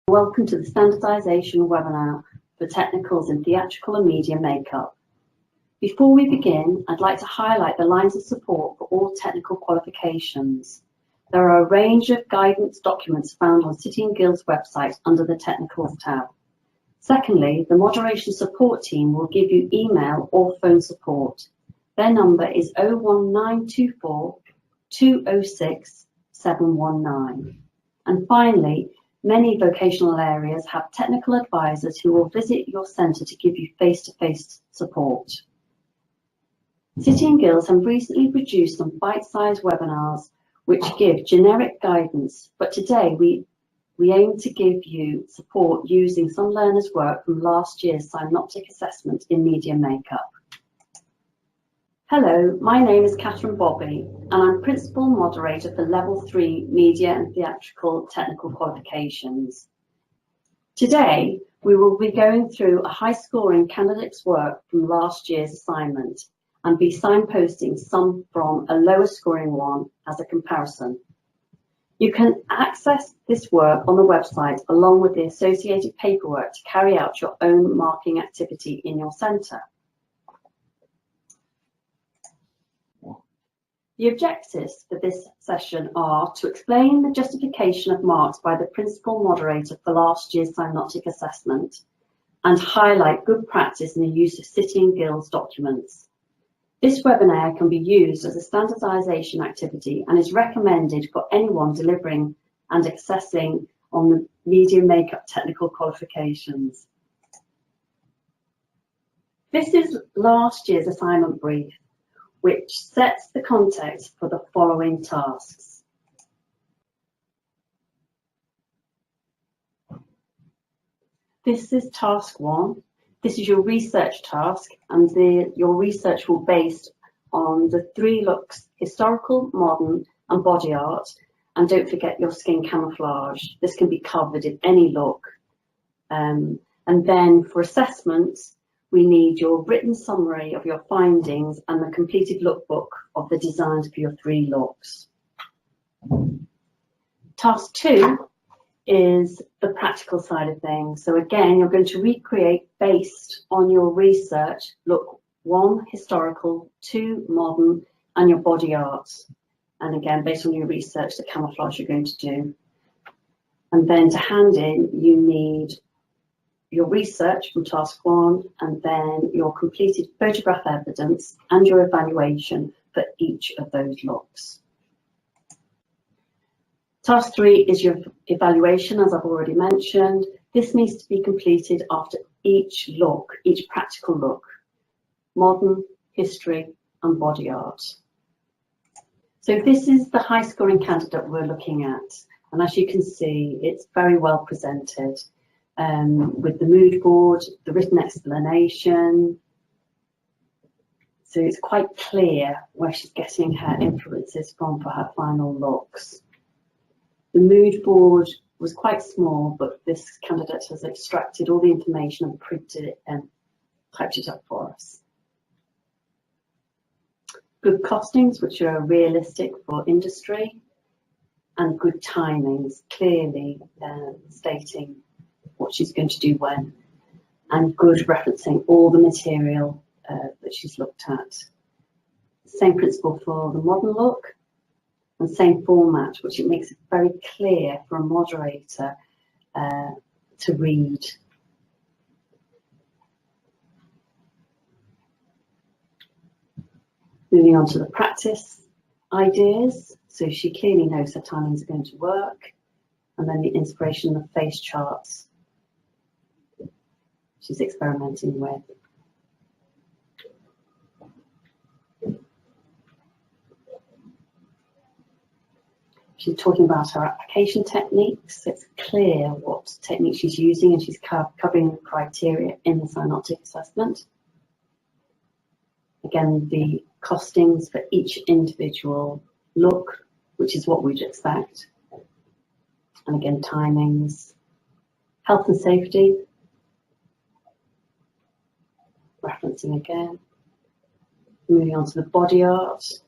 Welcome to the Standardisation webinar for technicals in theatrical and media makeup. Before we begin, I'd like to highlight the lines of support for all technical qualifications. There are a range of guidance documents found on City and Guild's website under the Technicals tab. Secondly, the moderation support team will give you email or phone support. Their number is 01924 206 719. And finally, many vocational areas have technical advisors who will visit your centre to give you face-to-face support. City and Guilds have recently produced some bite-sized webinars which give generic guidance, but today we aim to give you support using some learners' work from last year's Synoptic assessment in media makeup. Hello, my name is Catherine Bobby and I'm Principal Moderator for Level 3 Media and Theatrical Technical Qualifications. Today, we will be going through a high-scoring candidate's work from last year's assignment and be signposting some from a lower-scoring one as a comparison. You can access this work on the website along with the associated paperwork to carry out your own marking activity in your centre. The objectives for this session are to explain the justification of marks by the Principal Moderator for last year's Synoptic assessment and highlight good practice in the use of City and Guilds documents. This webinar can be used as a standardisation activity and is recommended for anyone delivering and assessing on the media makeup technical qualifications. This is last year's assignment brief, which sets the context for the following tasks. This is task 1. This is your research task, and your research will be based on the 3 looks: historical, modern, and body art. And don't forget your skin camouflage. This can be covered in any look. And then for assessments, we need your written summary of your findings and the completed lookbook of the designs for your 3 looks. Task 2 is the practical side of things. So again, you're going to recreate based on your research, look 1 historical, 2 modern, and your body art. And again, based on your research, the camouflage you're going to do. And then to hand in, you need your research from task 1, and then your completed photograph evidence and your evaluation for each of those looks. Task 3 is your evaluation, as I've already mentioned. This needs to be completed after each look, each practical look: modern, history, and body art. So this is the high scoring candidate we're looking at. And as you can see, it's very well presented. With the mood board, the written explanation. So it's quite clear where she's getting her influences from for her final looks. The mood board was quite small, but this candidate has extracted all the information and printed it and typed it up for us. Good costings, which are realistic for industry, and good timings, clearly stating what she's going to do when, and good referencing all the material that she's looked at. Same principle for the modern look, and same format, which it makes it very clear for a moderator to read. Moving on to the practice ideas, so she clearly knows her timings are going to work, and then the inspiration of face charts she's experimenting with. She's talking about her application techniques. It's clear what technique she's using, and she's covering the criteria in the Synoptic assessment. Again, the costings for each individual look, which is what we'd expect. And again, timings. Health and safety. Referencing again. Moving on to the body art.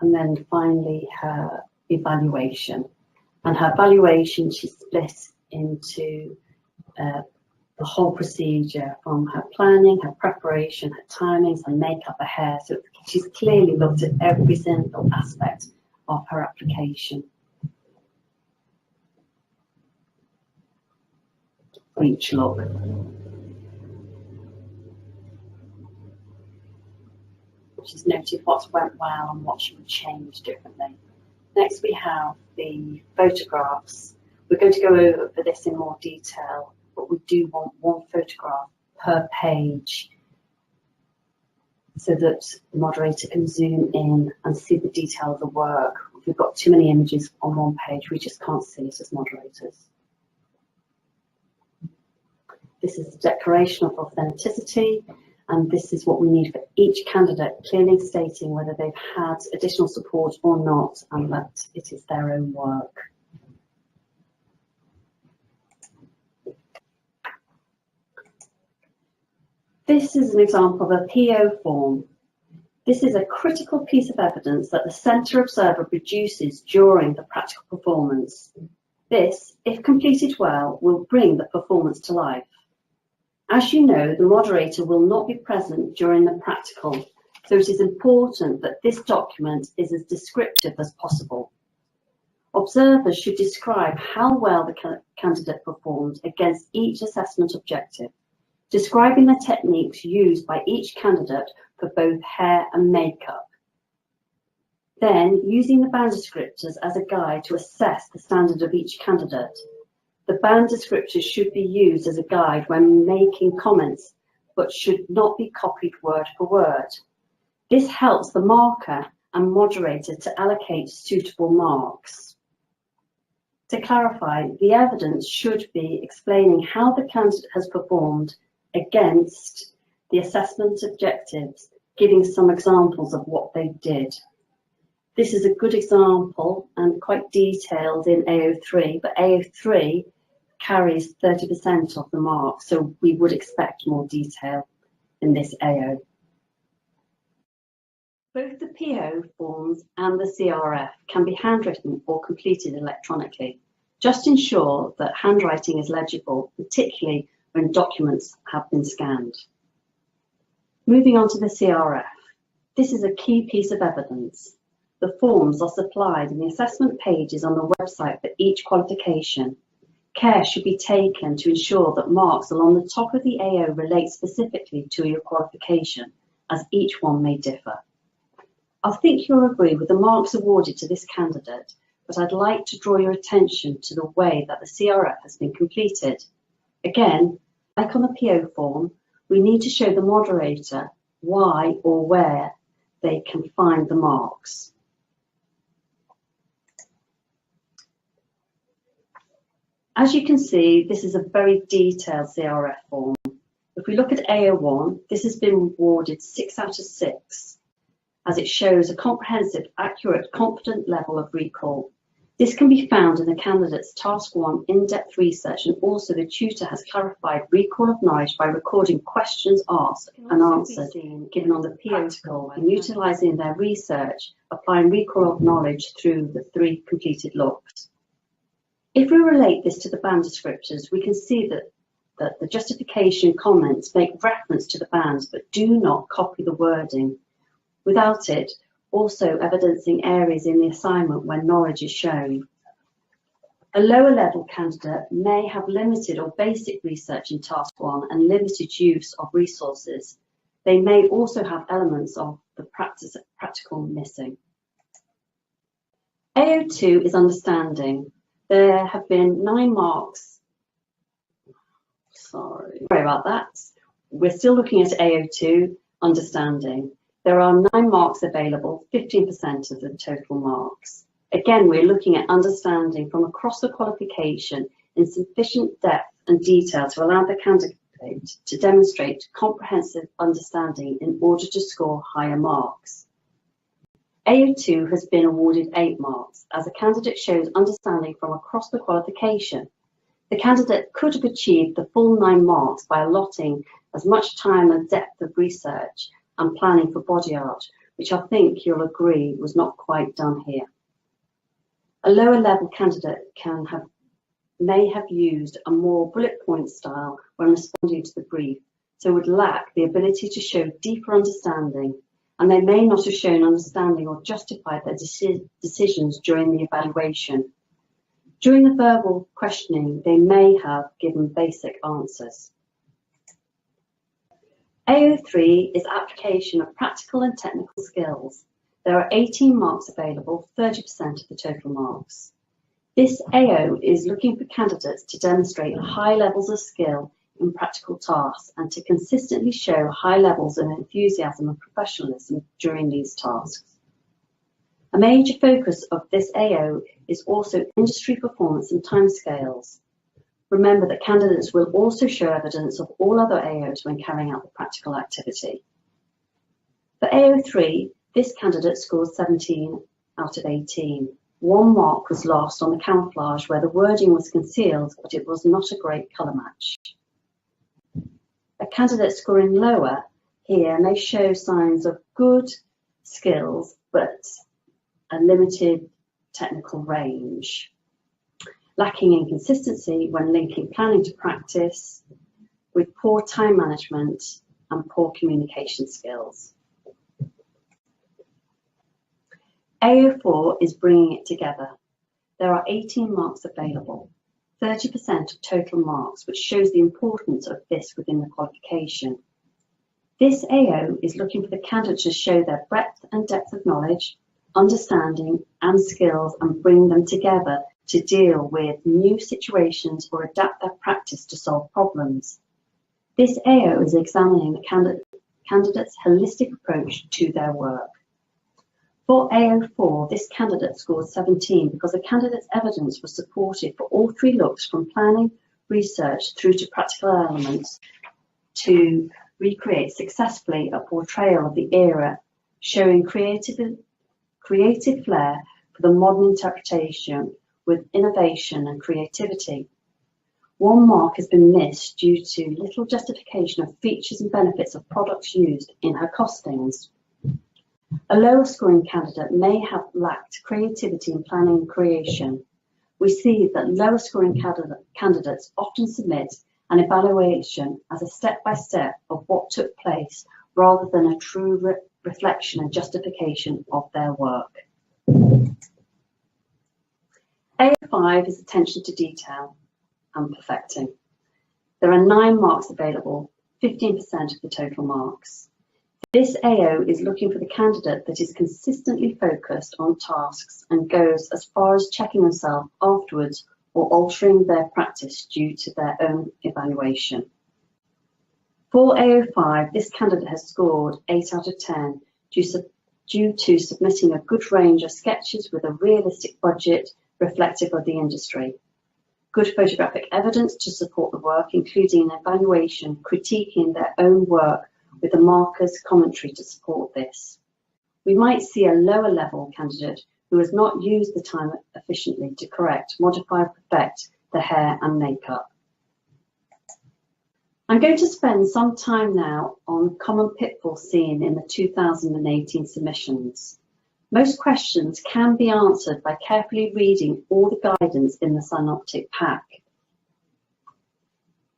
and then finally her evaluation. And her evaluation, she split into the whole procedure, from her planning, her preparation, her timings, her makeup, her hair. So she's clearly looked at every single aspect of her application. Each look. She's noted what went well and what she would change differently. Next we have the photographs. We're going to go over this in more detail, but we do want one photograph per page so that the moderator can zoom in and see the detail of the work. If we've got too many images on one page, we just can't see it as moderators. This is the declaration of authenticity, and this is what we need for each candidate, clearly stating whether they've had additional support or not, and that it is their own work. This is an example of a Pio Form. This is a critical piece of evidence that the centre observer produces during the practical performance. This, if completed well, will bring the performance to life. As you know, the moderator will not be present during the practical, so it is important that this document is as descriptive as possible. Observers should describe how well the candidate performed against each assessment objective, describing the techniques used by each candidate for both hair and makeup. Then, using the band descriptors as a guide to assess the standard of each candidate. The band descriptors should be used as a guide when making comments, but should not be copied word for word. This helps the marker and moderator to allocate suitable marks. To clarify, the evidence should be explaining how the candidate has performed against the assessment objectives, giving some examples of what they did. This is a good example and quite detailed in AO3, but AO3 carries 30% of the mark, so we would expect more detail in this AO. Both the Pio forms and the CRF can be handwritten or completed electronically. Just ensure that handwriting is legible, particularly when documents have been scanned. Moving on to the CRF. This is a key piece of evidence. The forms are supplied in the assessment pages on the website for each qualification. Care should be taken to ensure that marks along the top of the AO relate specifically to your qualification, as each one may differ. I think you'll agree with the marks awarded to this candidate, but I'd like to draw your attention to the way that the CRF has been completed. Again, like on the Pio form, we need to show the moderator why or where they can find the marks. As you can see, this is a very detailed CRF form. If we look at AO1, this has been awarded 6 out of 6, as it shows a comprehensive, accurate, confident level of recall. This can be found in the candidate's Task 1 in-depth research, and also the tutor has clarified recall of knowledge by recording questions asked and answered given on the Theatrical and utilising their research, applying recall of knowledge through the 3 completed looks. If we relate this to the band descriptors, we can see that the justification comments make reference to the bands but do not copy the wording. Without it, also evidencing areas in the assignment where knowledge is shown. A lower level candidate may have limited or basic research in Task 1 and limited use of resources. They may also have elements of the practical missing. AO2 is understanding. There have been 9 marks. Sorry about that. We're still looking at AO2, understanding. There are 9 marks available, 15% of the total marks. Again, we're looking at understanding from across the qualification in sufficient depth and detail to allow the candidate to demonstrate comprehensive understanding in order to score higher marks. AO2 has been awarded 8 marks, as a candidate shows understanding from across the qualification. The candidate could have achieved the full 9 marks by allotting as much time and depth of research and planning for body art, which I think you'll agree was not quite done here. A lower level candidate may have used a more bullet point style when responding to the brief, so would lack the ability to show deeper understanding, and they may not have shown understanding or justified their decisions during the evaluation. During the verbal questioning, they may have given basic answers. AO3 is application of practical and technical skills. There are 18 marks available, 30% of the total marks. This AO is looking for candidates to demonstrate high levels of skill in practical tasks and to consistently show high levels of enthusiasm and professionalism during these tasks. A major focus of this AO is also industry performance and timescales. Remember that candidates will also show evidence of all other AOs when carrying out the practical activity. For AO3, this candidate scored 17 out of 18. 1 mark was lost on the camouflage where the wording was concealed, but it was not a great colour match. A candidate scoring lower here may show signs of good skills, but a limited technical range, lacking in consistency when linking planning to practice, with poor time management and poor communication skills. AO4 is bringing it together. There are 18 marks available, 30% of total marks, which shows the importance of this within the qualification. This AO is looking for the candidate to show their breadth and depth of knowledge, understanding and skills and bring them together to deal with new situations or adapt their practice to solve problems. This AO is examining the candidate's holistic approach to their work. For AO4, this candidate scored 17 because the candidate's evidence was supported for all 3 looks from planning, research through to practical elements to recreate successfully a portrayal of the era, showing creative flair for the modern interpretation with innovation and creativity. 1 mark has been missed due to little justification of features and benefits of products used in her costings. A lower scoring candidate may have lacked creativity in planning and creation. We see that lower scoring candidates often submit an evaluation as a step-by-step of what took place rather than a true reflection and justification of their work. AO5 is attention to detail and perfecting. There are 9 marks available, 15% of the total marks. This AO is looking for the candidate that is consistently focused on tasks and goes as far as checking themselves afterwards or altering their practice due to their own evaluation. For AO5, this candidate has scored 8 out of 10 due to submitting a good range of sketches with a realistic budget reflective of the industry. Good photographic evidence to support the work, including an evaluation critiquing their own work with a marker's commentary to support this. We might see a lower level candidate who has not used the time efficiently to correct, modify, or perfect the hair and makeup. I'm going to spend some time now on common pitfalls seen in the 2018 submissions. Most questions can be answered by carefully reading all the guidance in the Synoptic pack.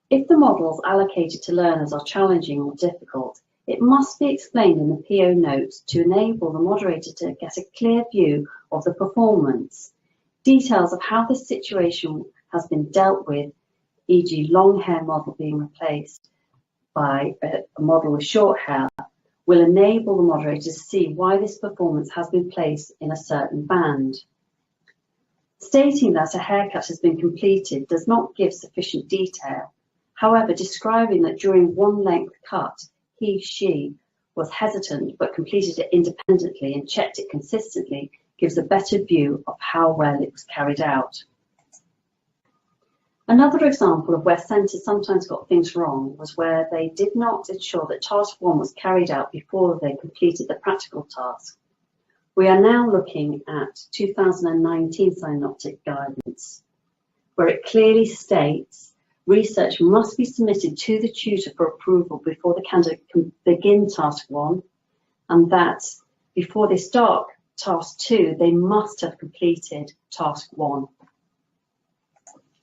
If the models allocated to learners are challenging or difficult, it must be explained in the PO notes to enable the moderator to get a clear view of the performance. Details of how the situation has been dealt with, e.g. long hair model being replaced by a model with short hair, will enable the moderator to see why this performance has been placed in a certain band. Stating that a haircut has been completed does not give sufficient detail. However, describing that during one length cut, she was hesitant but completed it independently and checked it consistently gives a better view of how well it was carried out. Another example of where centres sometimes got things wrong was where they did not ensure that task 1 was carried out before they completed the practical task. We are now looking at 2019 Synoptic Guidance, where it clearly states research must be submitted to the tutor for approval before the candidate can begin task 1, and that Before they start task 2, they must have completed task 1.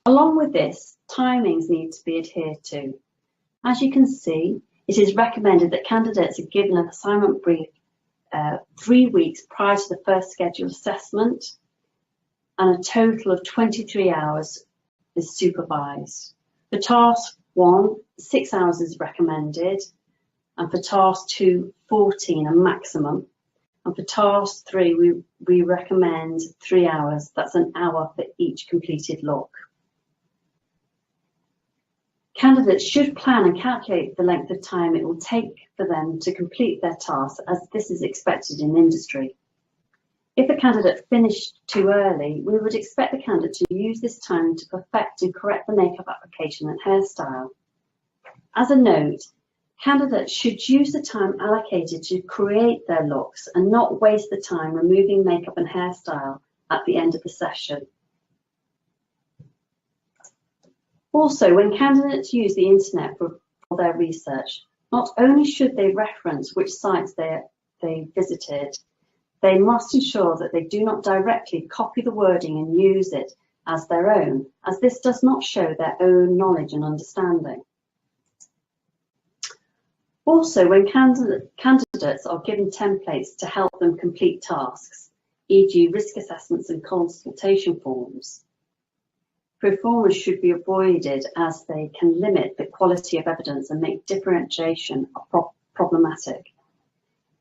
Along with this, timings need to be adhered to. As you can see, it is recommended that candidates are given an assignment brief 3 weeks prior to the first scheduled assessment, and a total of 23 hours is supervised. For task 1, 6 hours is recommended, and for task 2, 14 a maximum. And for task 3, we recommend 3 hours. That's an hour for each completed look. Candidates should plan and calculate the length of time it will take for them to complete their task, as this is expected in industry. If a candidate finished too early, we would expect the candidate to use this time to perfect and correct the makeup application and hairstyle. As a note, candidates should use the time allocated to create their looks and not waste the time removing makeup and hairstyle at the end of the session. Also, when candidates use the internet for their research, not only should they reference which sites they visited, they must ensure that they do not directly copy the wording and use it as their own, as this does not show their own knowledge and understanding. Also, when candidates are given templates to help them complete tasks, e.g. risk assessments and consultation forms, performers should be avoided as they can limit the quality of evidence and make differentiation problematic.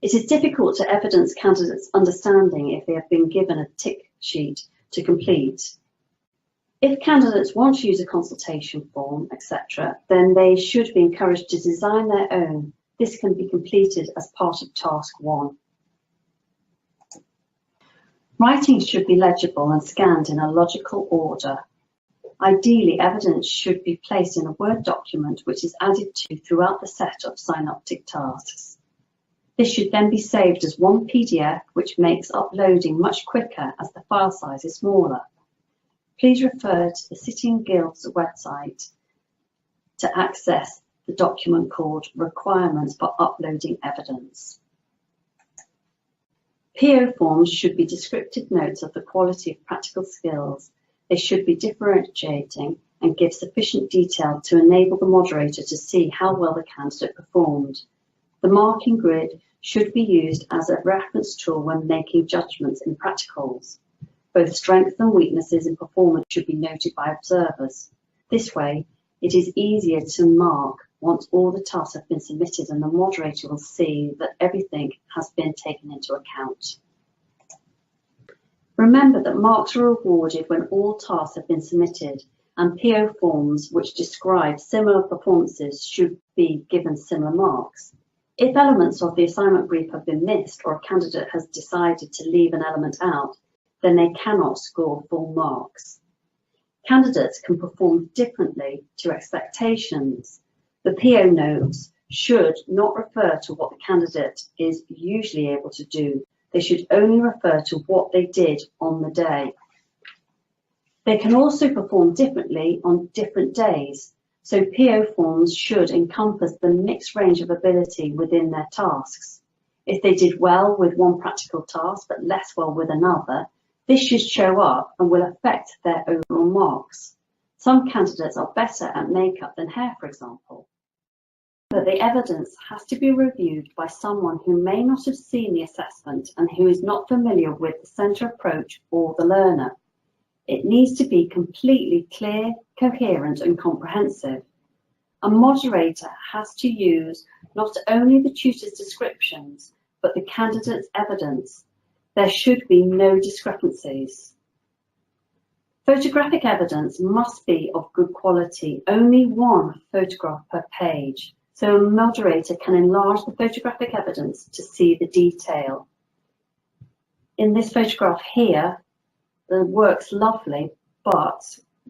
It is difficult to evidence candidates' understanding if they have been given a tick sheet to complete. If candidates want to use a consultation form, etc., then they should be encouraged to design their own. This can be completed as part of task 1. Writing should be legible and scanned in a logical order. Ideally, evidence should be placed in a Word document which is added to throughout the set of synoptic tasks. This should then be saved as one PDF, which makes uploading much quicker as the file size is smaller. Please refer to the City & Guilds website to access the document called Requirements for Uploading Evidence. Pio forms should be descriptive notes of the quality of practical skills. They should be differentiating and give sufficient detail to enable the moderator to see how well the candidate performed. The marking grid should be used as a reference tool when making judgments in practicals. Both strengths and weaknesses in performance should be noted by observers. This way, it is easier to mark once all the tasks have been submitted, and the moderator will see that everything has been taken into account. Remember that marks are awarded when all tasks have been submitted, and PO forms which describe similar performances should be given similar marks. If elements of the assignment brief have been missed, or a candidate has decided to leave an element out, then they cannot score full marks. Candidates can perform differently to expectations. The PO notes should not refer to what the candidate is usually able to do. They should only refer to what they did on the day. They can also perform differently on different days, so PO forms should encompass the mixed range of ability within their tasks. If they did well with one practical task but less well with another, this should show up and will affect their overall marks. Some candidates are better at makeup than hair, for example. But the evidence has to be reviewed by someone who may not have seen the assessment and who is not familiar with the centre approach or the learner. It needs to be completely clear, coherent and comprehensive. A moderator has to use not only the tutor's descriptions, but the candidate's evidence. There should be no discrepancies. Photographic evidence must be of good quality, only one photograph per page, so a moderator can enlarge the photographic evidence to see the detail. In this photograph here, the work's lovely, but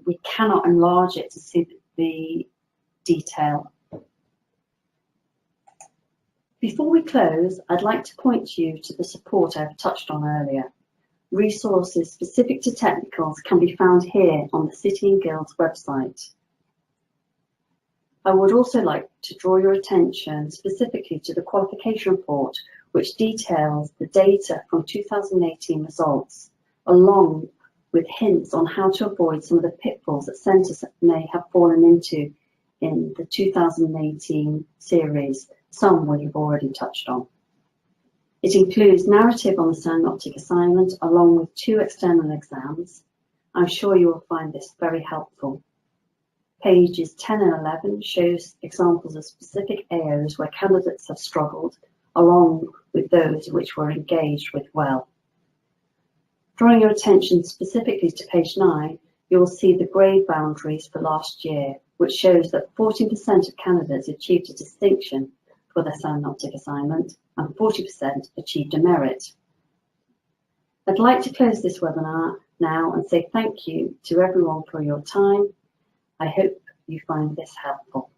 we cannot enlarge it to see the detail. Before we close, I'd like to point you to the support I've touched on earlier. Resources specific to technicals can be found here on the City & Guilds website. I would also like to draw your attention specifically to the Qualification Report, which details the data from 2018 results, along with hints on how to avoid some of the pitfalls that centres may have fallen into in the 2018 series, some we have already touched on. It includes narrative on the Synoptic assignment along with 2 external exams. I'm sure you will find this very helpful. Pages 10 and 11 shows examples of specific AOs where candidates have struggled, along with those which were engaged with well. Drawing your attention specifically to page 9, you will see the grade boundaries for last year, which shows that 14% of candidates achieved a distinction for their Synoptic assignment and 40% achieved a merit. I'd like to close this webinar now and say thank you to everyone for your time. I hope you find this helpful.